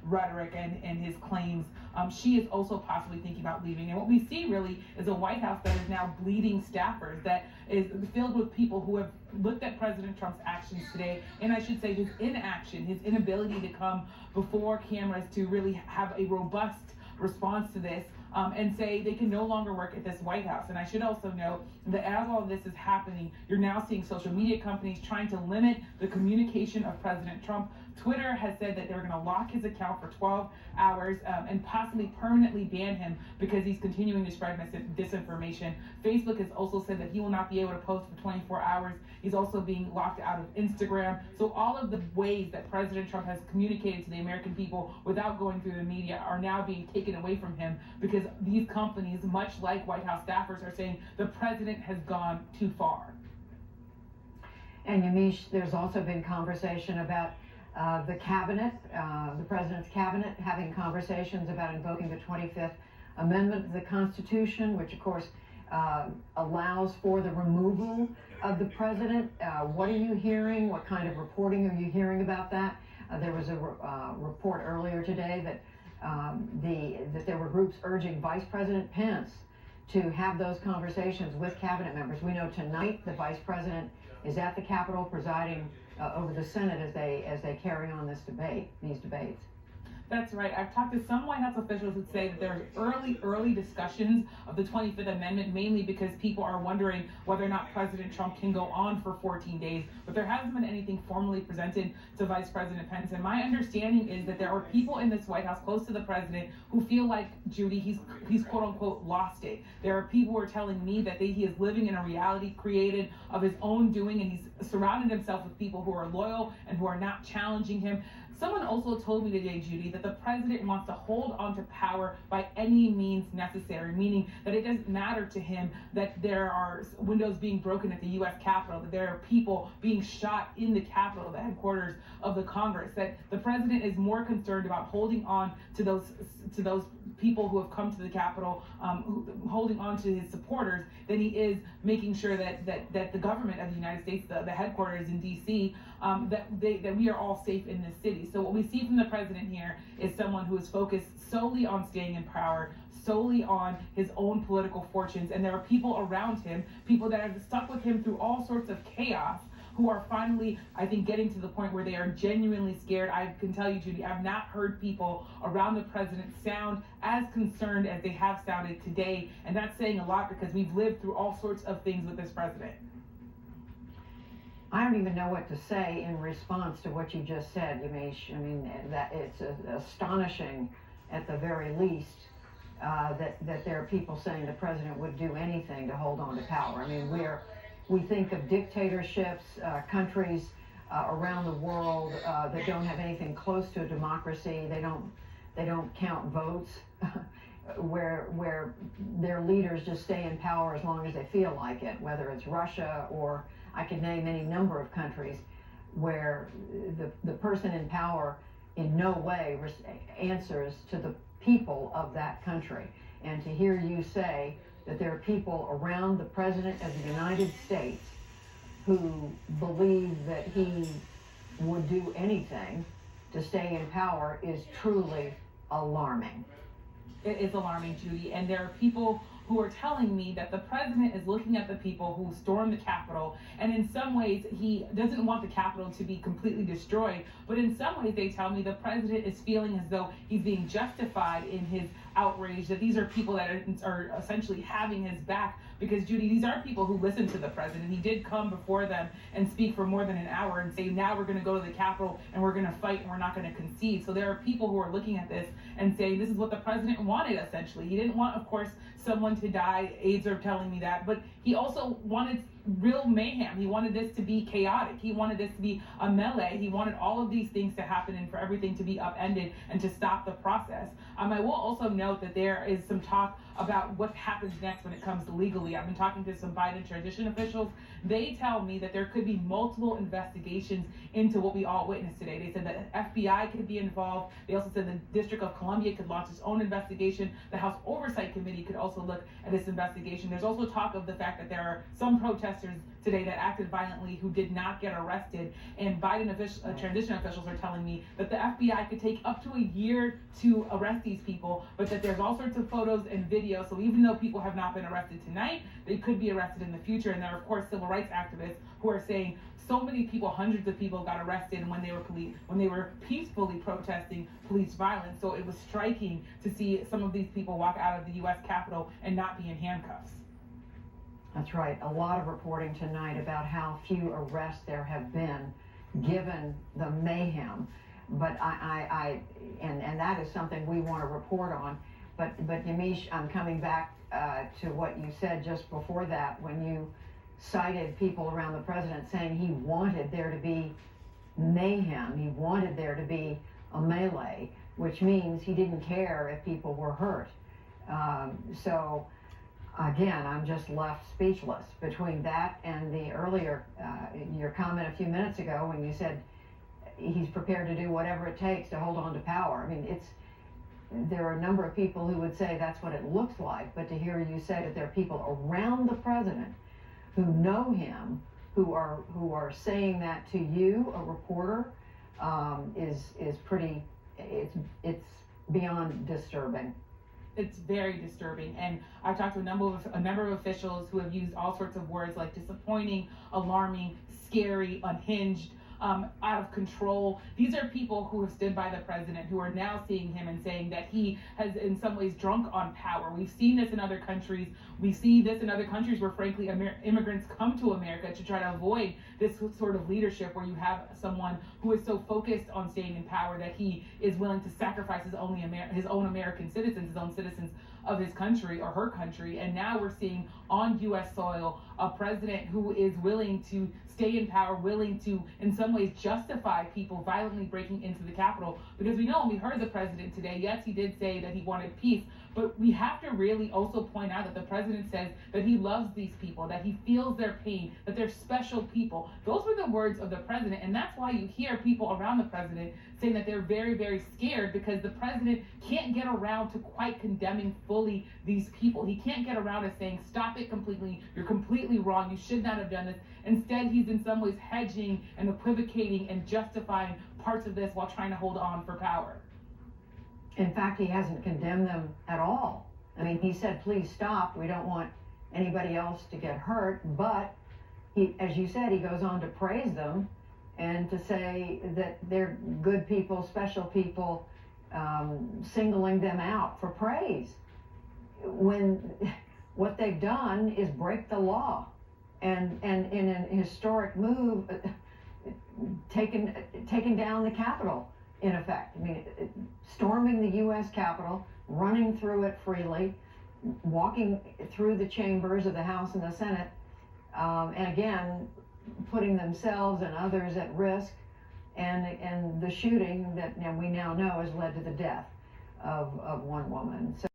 rhetoric and his claims, she is also possibly thinking about leaving. And what we see really is a White House that is now bleeding staffers, that is filled with people who have looked at President Trump's actions today, and I should say his inaction, his inability to come before cameras to really have a robust response to this, and say they can no longer work at this White House. And I should also note that as all of this is happening, you're now seeing social media companies trying to limit the communication of President Trump. Twitter has said that they're going to lock his account for 12 hours and possibly permanently ban him because he's continuing to spread disinformation. Facebook has also said that he will not be able to post for 24 hours. He's also being locked out of Instagram. So all of the ways that President Trump has communicated to the American people without going through the media are now being taken away from him because these companies, much like White House staffers, are saying the president has gone too far. And Yamiche, there's also been conversation about the cabinet, the president's cabinet, having conversations about invoking the 25th Amendment to the Constitution, which of course allows for the removal of the president. What are you hearing? What kind of reporting are you hearing about that? There was a report earlier today that that there were groups urging Vice President Pence to have those conversations with cabinet members. We know tonight the vice president is at the Capitol presiding over the Senate as they carry on these debates. That's right. I've talked to some White House officials who say that there are early discussions of the 25th Amendment, mainly because people are wondering whether or not President Trump can go on for 14 days. But there hasn't been anything formally presented to Vice President Pence. And my understanding is that there are people in this White House close to the president who feel like, Judy, he's quote unquote lost it. There are people who are telling me that he is living in a reality created of his own doing, and he's surrounded himself with people who are loyal and who are not challenging him. Someone also told me today, Judy, that the president wants to hold on to power by any means necessary, meaning that it doesn't matter to him that there are windows being broken at the U.S. Capitol, that there are people being shot in the Capitol, the headquarters of the Congress, that the president is more concerned about holding on to those people who have come to the Capitol, holding on to his supporters, than he is making sure that the government of the United States, the headquarters in D.C., that we are all safe in this city. So what we see from the president here is someone who is focused solely on staying in power, solely on his own political fortunes, and there are people around him, people that have stuck with him through all sorts of chaos, who are finally, I think, getting to the point where they are genuinely scared. I can tell you, Judy, I've not heard people around the president sound as concerned as they have sounded today, and that's saying a lot because we've lived through all sorts of things with this president. I don't even know what to say in response to what you just said, Yamiche. I mean, that it's astonishing, at the very least, that there are people saying the president would do anything to hold on to power. I mean, we think of dictatorships, countries around the world that don't have anything close to a democracy. They don't count votes, where their leaders just stay in power as long as they feel like it. Whether it's Russia, or I could name any number of countries where the person in power in no way answers to the people of that country. And to hear you say that there are people around the President of the United States who believe that he would do anything to stay in power is truly alarming. It is alarming, Judy, and there are people who are telling me that the president is looking at the people who stormed the Capitol, and in some ways he doesn't want the Capitol to be completely destroyed, but in some ways they tell me the president is feeling as though he's being justified in his outrage, that these are people that are essentially having his back, because, Judy, these are people who listen to the president. He did come before them and speak for more than an hour and say, now we're going to go to the Capitol and we're going to fight and we're not going to concede. So there are people who are looking at this and saying this is what the president wanted, essentially. He didn't want, of course, someone to die. Aides are telling me that, but he also wanted real mayhem. He wanted this to be chaotic. He wanted this to be a melee. He wanted all of these things to happen and for everything to be upended and to stop the process. I will also note that there is some talk about what happens next when it comes to legally. I've been talking to some Biden transition officials. They tell me that there could be multiple investigations into what we all witnessed today. They said that FBI could be involved. They also said the District of Columbia could launch its own investigation. The House Oversight Committee could also look at this investigation. There's also talk of the fact that there are some protesters protesters today that acted violently who did not get arrested. And Biden transition officials are telling me that the FBI could take up to a year to arrest these people, but that there's all sorts of photos and videos. So even though people have not been arrested tonight, they could be arrested in the future. And there are, of course, civil rights activists who are saying so many people, hundreds of people, got arrested when they were peacefully protesting police violence. So it was striking to see some of these people walk out of the U.S. Capitol and not be in handcuffs. That's right. A lot of reporting tonight about how few arrests there have been given the mayhem. But and that is something we want to report on. But Yamiche, I'm coming back to what you said just before that, when you cited people around the president saying he wanted there to be mayhem, he wanted there to be a melee, which means he didn't care if people were hurt. So again, I'm just left speechless between that and the earlier, your comment a few minutes ago when you said he's prepared to do whatever it takes to hold on to power. I mean, there are a number of people who would say that's what it looks like, but to hear you say that there are people around the president who know him, who are saying that to you, a reporter, is pretty, it's beyond disturbing. It's very disturbing, and I've talked to a number of officials who have used all sorts of words like disappointing, alarming, scary, unhinged, out of control. These are people who have stood by the president, who are now seeing him and saying that he has in some ways drunk on power. We've seen this in other countries. We see this in other countries where frankly immigrants come to America to try to avoid this sort of leadership, where you have someone who is so focused on staying in power that he is willing to sacrifice his own American citizens, his own citizens of his country or her country. And now we're seeing on U.S. soil a president who is willing to stay in power, willing to in some ways justify people violently breaking into the Capitol. Because we know, and we heard the president today, yes, he did say that he wanted peace, but we have to really also point out that the president says that he loves these people, that he feels their pain, that they're special people. Those were the words of the president, and that's why you hear people around the president saying that they're very, very scared, because the president can't get around to quite condemning fully these people. He can't get around to saying, stop it completely, you're completely wrong, you should not have done this. Instead, he's in some ways hedging and equivocating and justifying parts of this while trying to hold on for power. In fact, he hasn't condemned them at all. I mean, he said, please stop, we don't want anybody else to get hurt, but he, as you said, he goes on to praise them and to say that they're good people, special people, singling them out for praise, when what they've done is break the law, and in an historic move, taken down the Capitol, in effect. I mean, storming the U.S. Capitol, running through it freely, walking through the chambers of the House and the Senate, and again, putting themselves and others at risk, and the shooting that we now know has led to the death of one woman. So